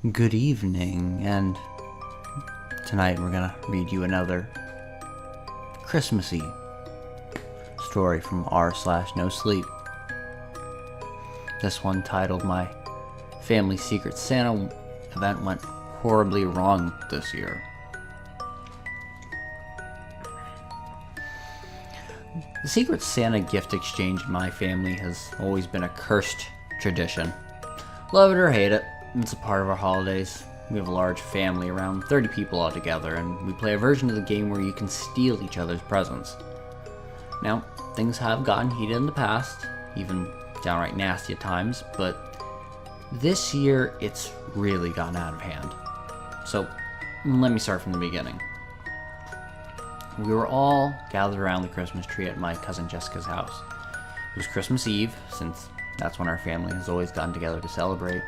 Good evening, and tonight we're gonna read you another Christmassy story from r/no sleep. This one titled My Family Secret Santa Event Went Horribly Wrong This Year. The Secret Santa gift exchange in my family has always been a cursed tradition. Love it or hate it, it's a part of our holidays. We have a large family, around 30 people altogether, and we play a version of the game where you can steal each other's presents. Now, things have gotten heated in the past, even downright nasty at times, but this year it's really gotten out of hand. So, let me start from the beginning. We were all gathered around the Christmas tree at my cousin Jessica's house. It was Christmas Eve, since that's when our family has always gotten together to celebrate.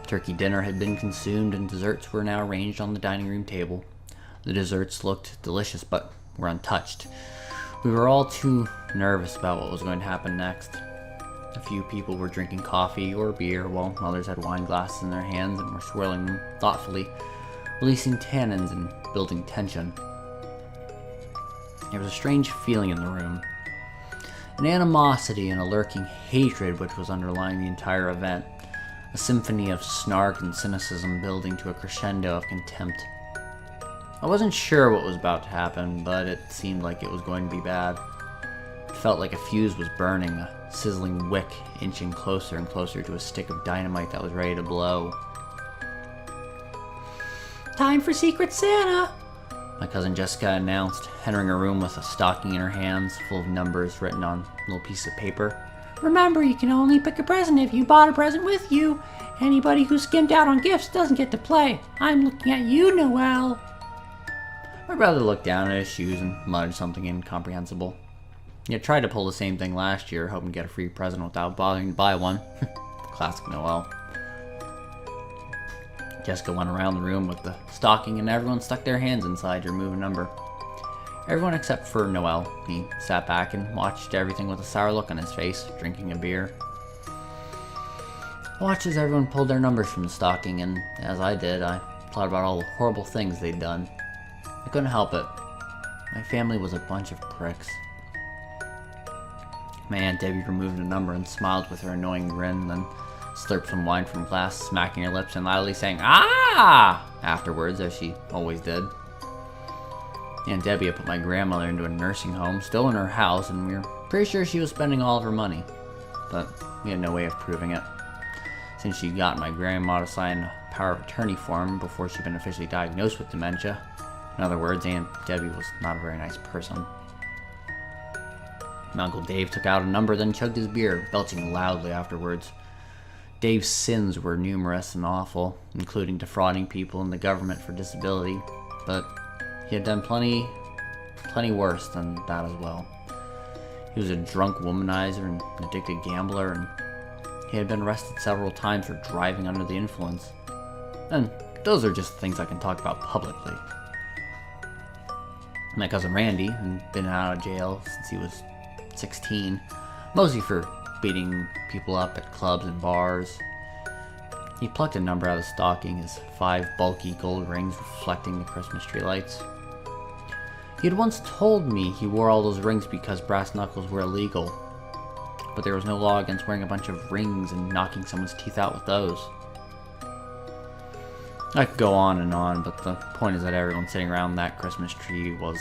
Turkey dinner had been consumed and desserts were now arranged on the dining room table. The desserts looked delicious but were untouched. We were all too nervous about what was going to happen next. A few people were drinking coffee or beer, while others had wine glasses in their hands and were swirling them thoughtfully, releasing tannins and building tension. There was a strange feeling in the room, an animosity and a lurking hatred which was underlying the entire event, a symphony of snark and cynicism building to a crescendo of contempt. I wasn't sure what was about to happen, but it seemed like it was going to be bad. It felt like a fuse was burning, a sizzling wick inching closer and closer to a stick of dynamite that was ready to blow. "Time for Secret Santa!" my cousin Jessica announced, entering a room with a stocking in her hands, full of numbers written on a little piece of paper. "Remember, you can only pick a present if you bought a present with you. Anybody who skimped out on gifts doesn't get to play. I'm looking at you, Noel." My brother looked down at his shoes and muttered something incomprehensible. He had tried to pull the same thing last year, hoping to get a free present without bothering to buy one. Classic Noel. Jessica went around the room with the stocking and everyone stuck their hands inside to remove a number. Everyone except for Noel. He sat back and watched everything with a sour look on his face, drinking a beer. I watched as everyone pulled their numbers from the stocking, and as I did, I thought about all the horrible things they'd done. I couldn't help it. My family was a bunch of pricks. My Aunt Debbie removed a number and smiled with her annoying grin, then slurped some wine from a glass, smacking her lips and loudly saying, "Ah!" afterwards, as she always did. Aunt Debbie had put my grandmother into a nursing home, still in her house, and we were pretty sure she was spending all of her money. But we had no way of proving it, since she'd gotten my grandma to sign a power of attorney form before she'd been officially diagnosed with dementia. In other words, Aunt Debbie was not a very nice person. My Uncle Dave took out a number, then chugged his beer, belching loudly afterwards. Dave's sins were numerous and awful, including defrauding people and the government for disability, but he had done plenty worse than that as well. He was a drunk womanizer and an addicted gambler, and he had been arrested several times for driving under the influence. And those are just things I can talk about publicly. My cousin Randy had been out of jail since he was 16, mostly for beating people up at clubs and bars. He plucked a number out of the stocking, his 5 bulky gold rings reflecting the Christmas tree lights. He had once told me he wore all those rings because brass knuckles were illegal, but there was no law against wearing a bunch of rings and knocking someone's teeth out with those. I could go on, but the point is that everyone sitting around that Christmas tree was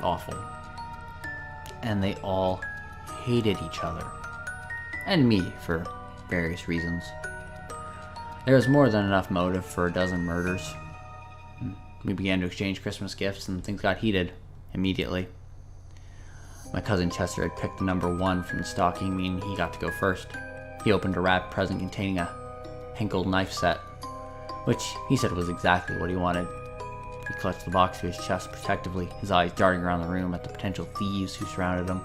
awful. And they all hated each other. And me, for various reasons. There was more than enough motive for a dozen murders. We began to exchange Christmas gifts, and things got heated immediately. My cousin Chester had picked the number 1 from the stocking, meaning he got to go first. He opened a wrapped present containing a Henkel knife set, which he said was exactly what he wanted. He clutched the box to his chest protectively, his eyes darting around the room at the potential thieves who surrounded him.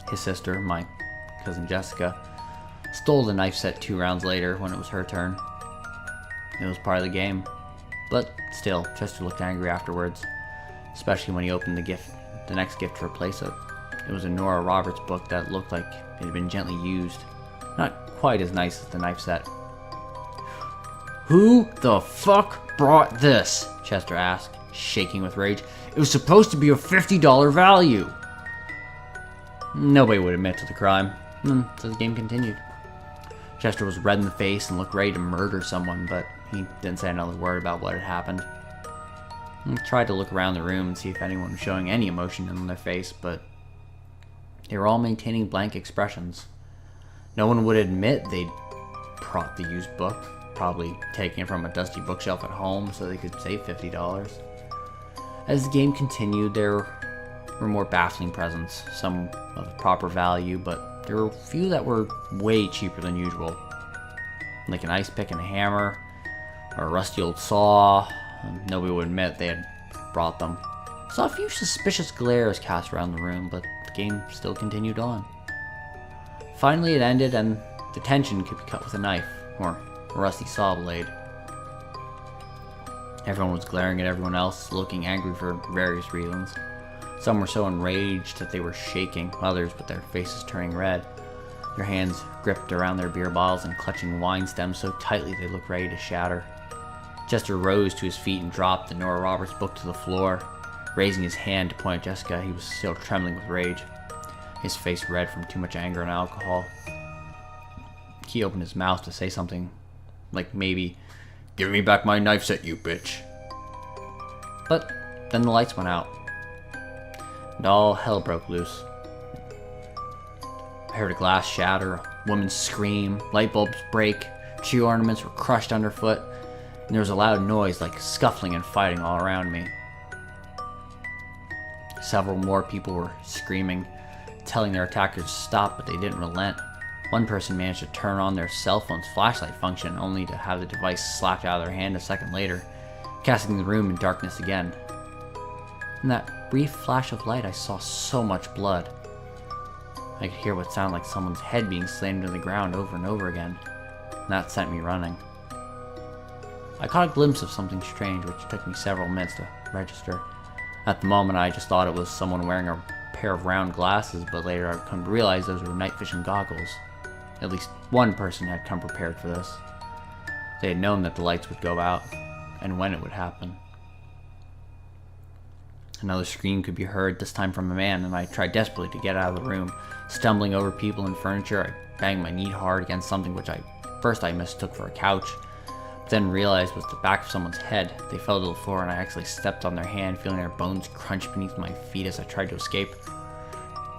His sister, my cousin Jessica, stole the knife set 2 rounds later when it was her turn. It was part of the game, but still, Chester looked angry afterwards, especially when he opened the next gift to replace it. It was a Nora Roberts book that looked like it had been gently used, not quite as nice as the knife set. "Who the fuck brought this?" Chester asked, shaking with rage. "It was supposed to be a $50 value." Nobody would admit to the crime, so the game continued. Chester was red in the face and looked ready to murder someone, but he didn't say another word about what had happened. He tried to look around the room and see if anyone was showing any emotion on their face, but they were all maintaining blank expressions. No one would admit they'd brought the used book, probably taking it from a dusty bookshelf at home so they could save $50. As the game continued, there were more baffling presents, some of proper value, but there were a few that were way cheaper than usual, like an ice pick and a hammer, or a rusty old saw. Nobody would admit they had brought them. Saw a few suspicious glares cast around the room, but the game still continued on. Finally it ended, and the tension could be cut with a knife, or a rusty saw blade. Everyone was glaring at everyone else, looking angry for various reasons. Some were so enraged that they were shaking, others with their faces turning red, their hands gripped around their beer bottles and clutching wine stems so tightly they looked ready to shatter. Chester rose to his feet and dropped the Nora Roberts book to the floor. Raising his hand to point at Jessica, he was still trembling with rage, his face red from too much anger and alcohol. He opened his mouth to say something, like maybe, "Give me back my knife set, you bitch." But then the lights went out, and all hell broke loose. I heard a glass shatter, a woman scream, light bulbs break, tree ornaments were crushed underfoot, and there was a loud noise like scuffling and fighting all around me. Several more people were screaming, telling their attackers to stop, but they didn't relent. One person managed to turn on their cell phone's flashlight function, only to have the device slapped out of their hand a second later, casting the room in darkness again. In that brief flash of light, I saw so much blood. I could hear what sounded like someone's head being slammed into the ground over and over again, and that sent me running. I caught a glimpse of something strange, which took me several minutes to register. At the moment, I just thought it was someone wearing a pair of round glasses, but later I'd come to realize those were night vision goggles. At least one person had come prepared for this. They had known that the lights would go out, and when it would happen. Another scream could be heard, this time from a man, and I tried desperately to get out of the room. Stumbling over people and furniture, I banged my knee hard against something which first I mistook for a couch, but then realized was the back of someone's head. They fell to the floor, and I actually stepped on their hand, feeling their bones crunch beneath my feet as I tried to escape.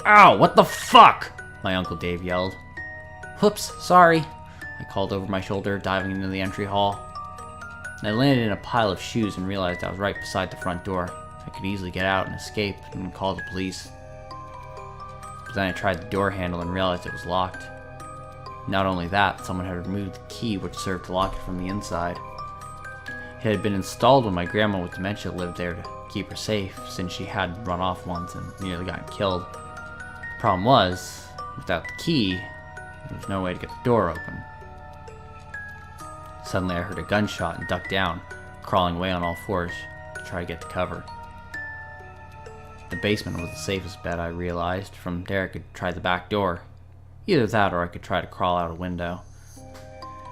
"Ow, what the fuck?" my Uncle Dave yelled. "Whoops, sorry," I called over my shoulder, diving into the entry hall. I landed in a pile of shoes and realized I was right beside the front door. I could easily get out and escape and call the police. But then I tried the door handle and realized it was locked. Not only that, someone had removed the key which served to lock it from the inside. It had been installed when my grandma with dementia lived there to keep her safe, since she had run off once and nearly got killed. The problem was, without the key, there was no way to get the door open. Suddenly I heard a gunshot and ducked down, crawling away on all fours to try to get to cover. The basement was the safest bet, I realized. From there I could try the back door. Either that or I could try to crawl out a window.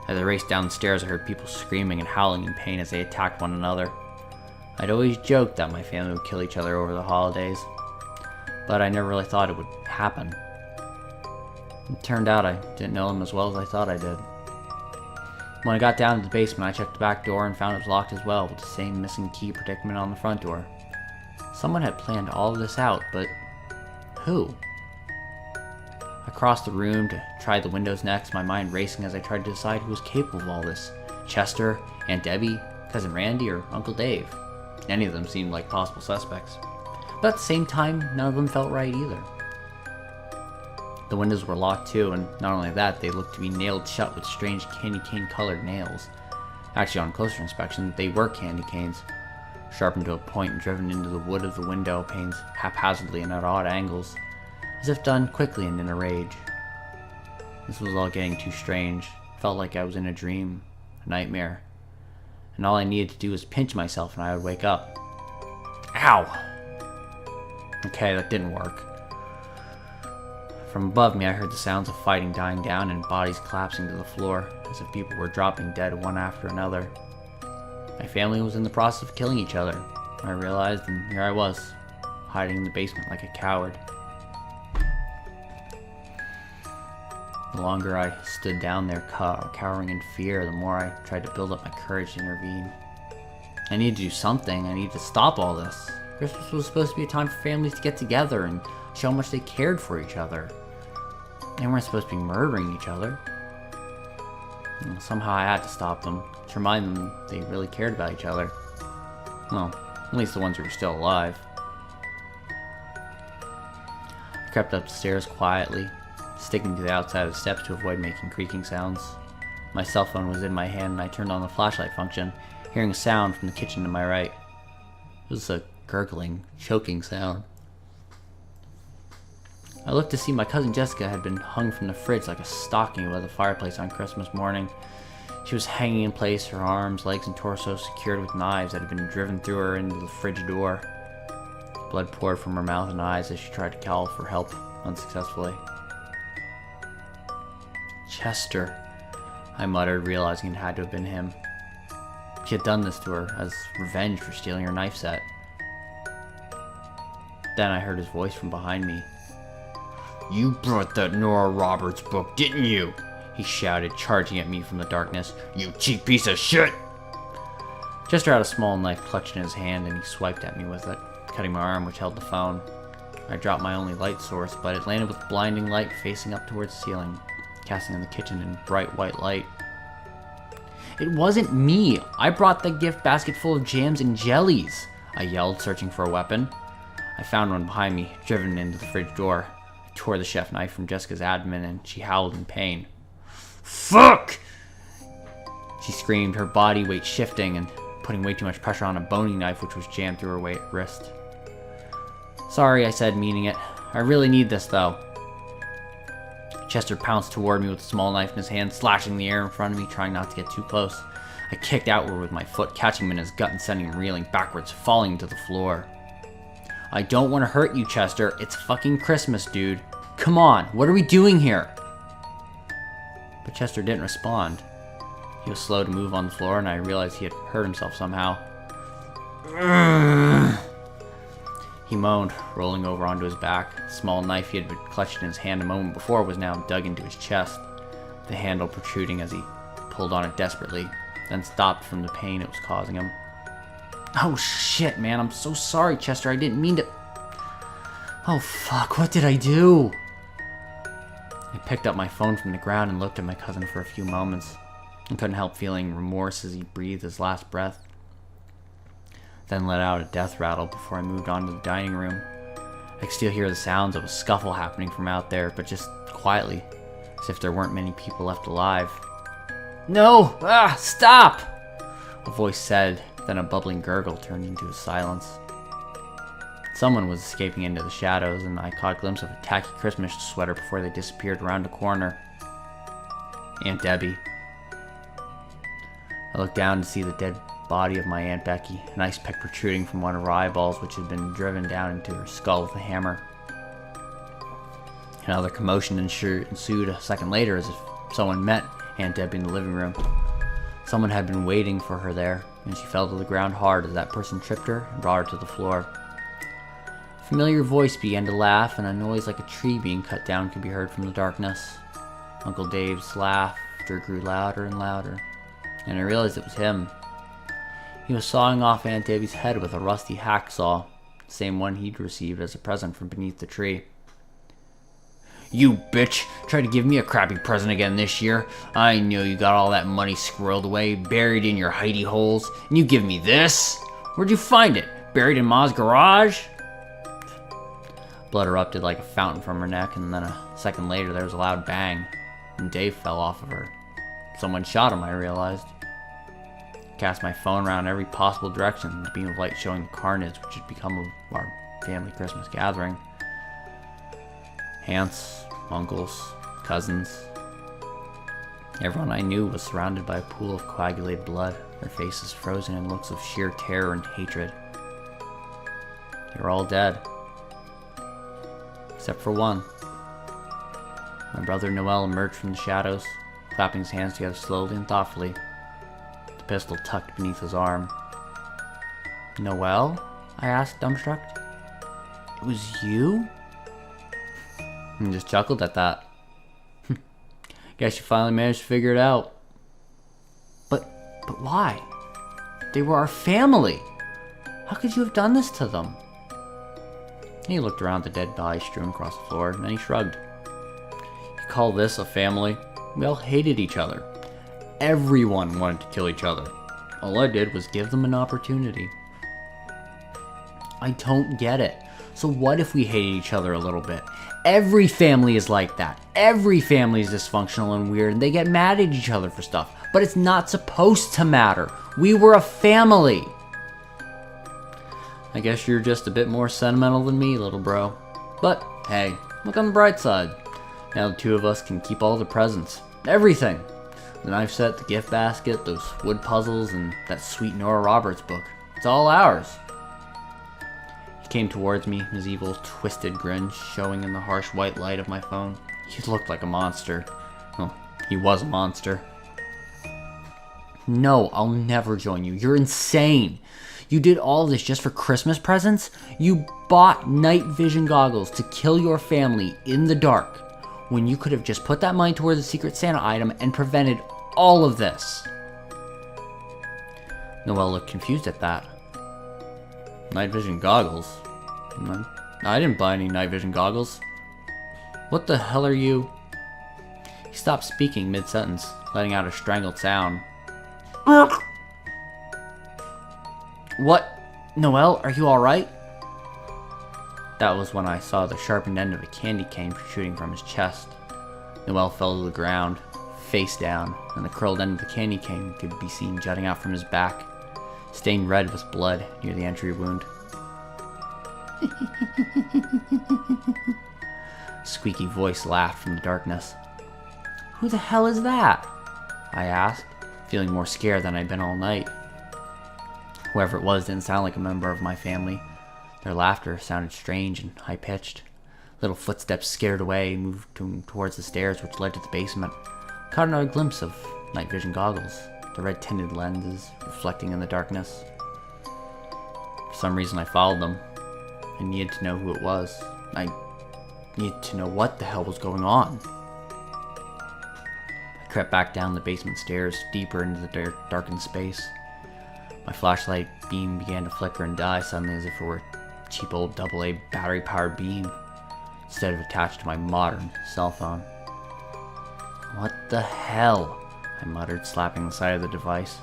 As I raced down the stairs, I heard people screaming and howling in pain as they attacked one another. I'd always joked that my family would kill each other over the holidays, but I never really thought it would happen. It turned out I didn't know them as well as I thought I did. When I got down to the basement, I checked the back door and found it was locked as well, with the same missing key predicament on the front door. Someone had planned all of this out, but who? I crossed the room to try the windows next, my mind racing as I tried to decide who was capable of all this. Chester, Aunt Debbie, Cousin Randy, or Uncle Dave. Any of them seemed like possible suspects. But at the same time, none of them felt right either. The windows were locked too, and not only that, they looked to be nailed shut with strange candy cane colored nails. Actually, on closer inspection, they were candy canes, sharpened to a point and driven into the wood of the window panes haphazardly and at odd angles, as if done quickly and in a rage. This was all getting too strange. It felt like I was in a dream, a nightmare, and all I needed to do was pinch myself and I would wake up. Ow! Okay, that didn't work. From above me, I heard the sounds of fighting dying down and bodies collapsing to the floor, as if people were dropping dead one after another. My family was in the process of killing each other, I realized, and here I was, hiding in the basement like a coward. The longer I stood down there cowering in fear, the more I tried to build up my courage to intervene. I needed to do something. I needed to stop all this. Christmas was supposed to be a time for families to get together and show how much they cared for each other. They weren't supposed to be murdering each other. And somehow I had to stop them, to remind them they really cared about each other. Well, at least the ones who were still alive. I crept up the stairs quietly, sticking to the outside of the steps to avoid making creaking sounds. My cell phone was in my hand and I turned on the flashlight function, hearing a sound from the kitchen to my right. It was a gurgling, choking sound. I looked to see my cousin Jessica had been hung from the fridge like a stocking above the fireplace on Christmas morning. She was hanging in place, her arms, legs, and torso secured with knives that had been driven through her into the fridge door. Blood poured from her mouth and eyes as she tried to call for help, unsuccessfully. Chester, I muttered, realizing it had to have been him. She had done this to her as revenge for stealing her knife set. Then I heard his voice from behind me. "You brought that Nora Roberts book, didn't you?" he shouted, charging at me from the darkness. "You cheap piece of shit!" Chester had a small knife clutched in his hand and he swiped at me with it, cutting my arm which held the phone. I dropped my only light source, but it landed with blinding light facing up towards the ceiling, casting on the kitchen in bright white light. "It wasn't me! I brought the gift basket full of jams and jellies!" I yelled, searching for a weapon. I found one behind me, driven into the fridge door. I tore the chef knife from Jessica's abdomen and she howled in pain. "Fuck!" she screamed, her body weight shifting and putting way too much pressure on a boning knife which was jammed through her wrist. "Sorry," I said, meaning it. "I really need this, though." Chester pounced toward me with a small knife in his hand, slashing the air in front of me, trying not to get too close. I kicked outward with my foot, catching him in his gut and sending him reeling backwards, falling to the floor. "I don't want to hurt you, Chester. It's fucking Christmas, dude. Come on, what are we doing here?" But Chester didn't respond. He was slow to move on the floor, and I realized he had hurt himself somehow. He moaned, rolling over onto his back. The small knife he had been clutched in his hand a moment before was now dug into his chest, the handle protruding as he pulled on it desperately, then stopped from the pain it was causing him. "Oh shit, man, I'm so sorry, Chester, I didn't mean to... Oh fuck, what did I do?" I picked up my phone from the ground and looked at my cousin for a few moments, and couldn't help feeling remorse as he breathed his last breath. Then let out a death rattle before I moved on to the dining room. I could still hear the sounds of a scuffle happening from out there, but just quietly, as if there weren't many people left alive. "No! Ah, stop!" a voice said, then a bubbling gurgle turned into a silence. Someone was escaping into the shadows, and I caught a glimpse of a tacky Christmas sweater before they disappeared around a corner. Aunt Debbie. I looked down to see the dead body of my Aunt Becky, an ice pick protruding from one of her eyeballs which had been driven down into her skull with a hammer. Another commotion ensued a second later as if someone met Aunt Debbie in the living room. Someone had been waiting for her there, and she fell to the ground hard as that person tripped her and brought her to the floor. A familiar voice began to laugh, and a noise like a tree being cut down could be heard from the darkness. Uncle Dave's laughter grew louder and louder, and I realized it was him. He was sawing off Aunt Debbie's head with a rusty hacksaw, the same one he'd received as a present from beneath the tree. "You bitch! Tried to give me a crappy present again this year. I know you got all that money squirreled away, buried in your hidey holes, and you give me this? Where'd you find it? Buried in Ma's garage?" Blood erupted like a fountain from her neck, and then a second later there was a loud bang, and Dave fell off of her. Someone shot him, I realized. I cast my phone around every possible direction, the beam of light showing the carnage which had become of our family Christmas gathering. Aunts, uncles, cousins. Everyone I knew was surrounded by a pool of coagulated blood, their faces frozen in looks of sheer terror and hatred. They were all dead. Except for one. My brother Noel emerged from the shadows, clapping his hands together slowly and thoughtfully, the pistol tucked beneath his arm. "Noel?" I asked, dumbstruck. "It was you?" He just chuckled at that. "Guess you finally managed to figure it out." But why? They were our family. How could you have done this to them?" He looked around the dead bodies strewn across the floor, and then he shrugged. "You call this a family? We all hated each other. Everyone wanted to kill each other. All I did was give them an opportunity." "I don't get it. So what if we hated each other a little bit? Every family is like that. Every family is dysfunctional and weird, and they get mad at each other for stuff. But it's not supposed to matter. We were a family." "I guess you're just a bit more sentimental than me, little bro. But hey, look on the bright side. Now the two of us can keep all the presents. Everything. The knife set, the gift basket, those wood puzzles, and that sweet Nora Roberts book. It's all ours." He came towards me, his evil, twisted grin showing in the harsh white light of my phone. He looked like a monster. Well, he was a monster. "No, I'll never join you. You're insane. You did all this just for Christmas presents? You bought night vision goggles to kill your family in the dark, when you could have just put that money towards the Secret Santa item and prevented all of this." Noel looked confused at that. "Night vision goggles? I didn't buy any night vision goggles. What the hell are you?" He stopped speaking mid-sentence, letting out a strangled sound. "What? Noel, are you alright?" That was when I saw the sharpened end of a candy cane protruding from his chest. Noel fell to the ground, face down, and the curled end of the candy cane could be seen jutting out from his back, stained red with blood near the entry wound. Squeaky voice laughed from the darkness. "Who the hell is that?" I asked, feeling more scared than I'd been all night. Whoever it was didn't sound like a member of my family. Their laughter sounded strange and high-pitched. Little footsteps scared away, moved towards the stairs which led to the basement. Caught another glimpse of night vision goggles, the red-tinted lenses reflecting in the darkness. For some reason I followed them. I needed to know who it was. I needed to know what the hell was going on. I crept back down the basement stairs, deeper into the darkened space. My flashlight beam began to flicker and die suddenly as if it were a cheap old AA battery-powered beam, instead of attached to my modern cell phone. "What the hell?" I muttered, slapping the side of the device.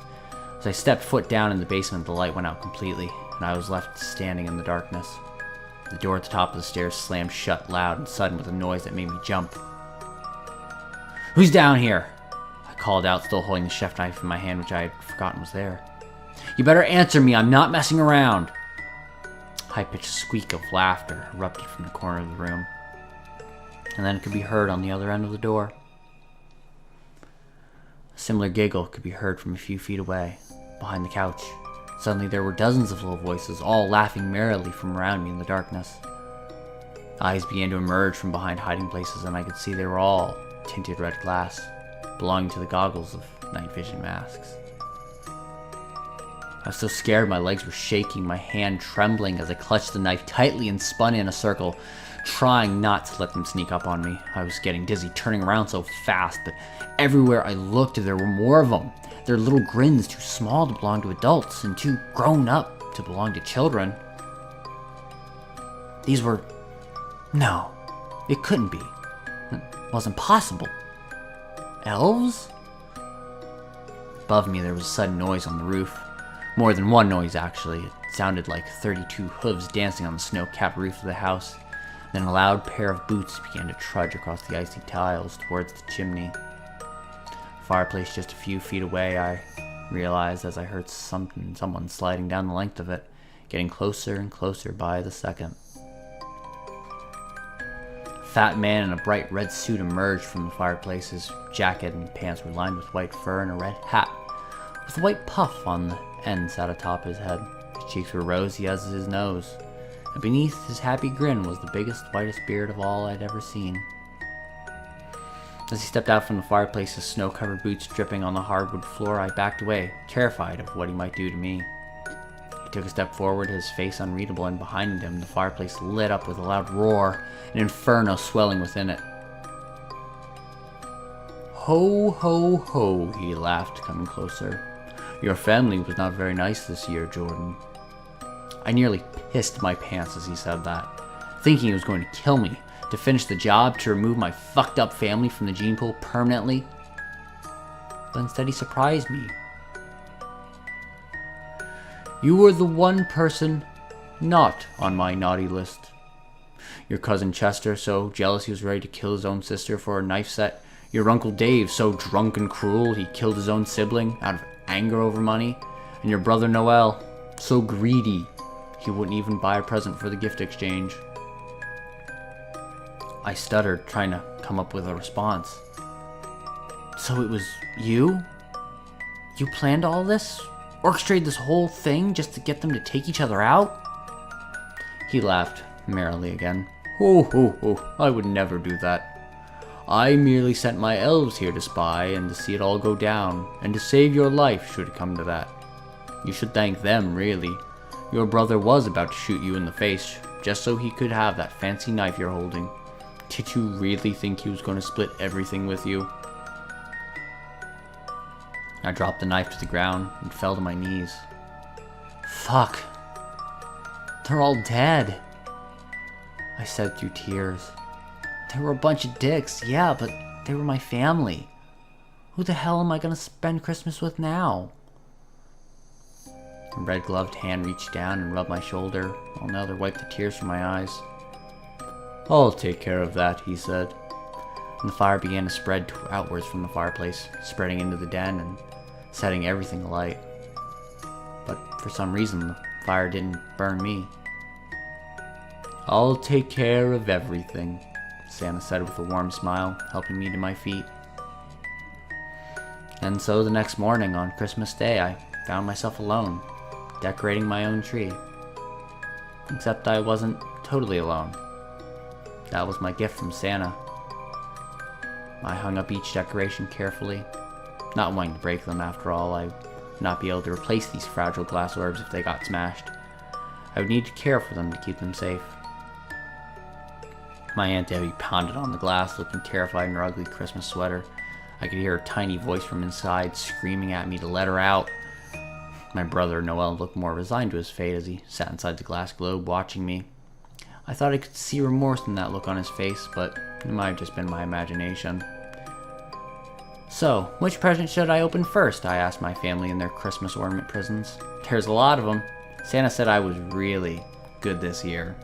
As I stepped foot down in the basement, the light went out completely, and I was left standing in the darkness. The door at the top of the stairs slammed shut loud and sudden with a noise that made me jump. "Who's down here?" I called out, still holding the chef knife in my hand, which I had forgotten was there. "You better answer me, I'm not messing around." A high-pitched squeak of laughter erupted from the corner of the room, and then it could be heard on the other end of the door. A similar giggle could be heard from a few feet away, behind the couch. Suddenly there were dozens of little voices, all laughing merrily from around me in the darkness. Eyes began to emerge from behind hiding places, and I could see they were all tinted red glass, belonging to the goggles of night vision masks. I was so scared my legs were shaking, my hand trembling as I clutched the knife tightly and spun in a circle, trying not to let them sneak up on me. I was getting dizzy, turning around so fast, but everywhere I looked there were more of them. Their little grins, too small to belong to adults and too grown up to belong to children. These were... No, it couldn't be. It wasn't possible. Elves? Above me there was a sudden noise on the roof. More than one noise, actually. It sounded like 32 hooves dancing on the snow-capped roof of the house. Then a loud pair of boots began to trudge across the icy tiles towards the chimney. Fireplace just a few feet away, I realized as I heard someone sliding down the length of it, getting closer and closer by the second. A fat man in a bright red suit emerged from the fireplace. His jacket and pants were lined with white fur, and a red hat with a white puff on the end sat atop his head. His cheeks were rosy as his nose, and beneath his happy grin was the biggest, whitest beard of all I'd ever seen. As he stepped out from the fireplace, his snow-covered boots dripping on the hardwood floor, I backed away, terrified of what he might do to me. He took a step forward, his face unreadable, and behind him the fireplace lit up with a loud roar, an inferno swelling within it. "Ho, ho, ho," he laughed, coming closer. "Your family was not very nice this year, Jordan." I nearly pissed my pants as he said that, thinking he was going to kill me, to finish the job, to remove my fucked up family from the gene pool permanently. But instead he surprised me. "You were the one person not on my naughty list. Your cousin Chester, so jealous he was ready to kill his own sister for a knife set. Your Uncle Dave, so drunk and cruel he killed his own sibling out of anger over money. And your brother Noel, so greedy he wouldn't even buy a present for the gift exchange." I stuttered, trying to come up with a response. "So it was you? You planned all this? Orchestrated this whole thing just to get them to take each other out?" He laughed merrily again. "Ho, ho, ho, I would never do that. I merely sent my elves here to spy and to see it all go down, and to save your life should it come to that. You should thank them, really. Your brother was about to shoot you in the face, just so he could have that fancy knife you're holding. Did you really think he was going to split everything with you?" I dropped the knife to the ground and fell to my knees. "Fuck. They're all dead," I said through tears. "They were a bunch of dicks, yeah, but they were my family. Who the hell am I going to spend Christmas with now?" A red-gloved hand reached down and rubbed my shoulder, while another wiped the tears from my eyes. "I'll take care of that," he said. And the fire began to spread outwards from the fireplace, spreading into the den and setting everything alight. But for some reason, the fire didn't burn me. "I'll take care of everything," Santa said with a warm smile, helping me to my feet. And so the next morning, on Christmas Day, I found myself alone, decorating my own tree. Except I wasn't totally alone. That was my gift from Santa. I hung up each decoration carefully, not wanting to break them. After all, I would not be able to replace these fragile glass orbs if they got smashed. I would need to care for them to keep them safe. My Aunt Debbie pounded on the glass, looking terrified in her ugly Christmas sweater. I could hear her tiny voice from inside screaming at me to let her out. My brother Noel looked more resigned to his fate as he sat inside the glass globe watching me. I thought I could see remorse in that look on his face, but it might have just been my imagination. "So, which present should I open first?" I asked my family in their Christmas ornament prisons. "There's a lot of them. Santa said I was really good this year."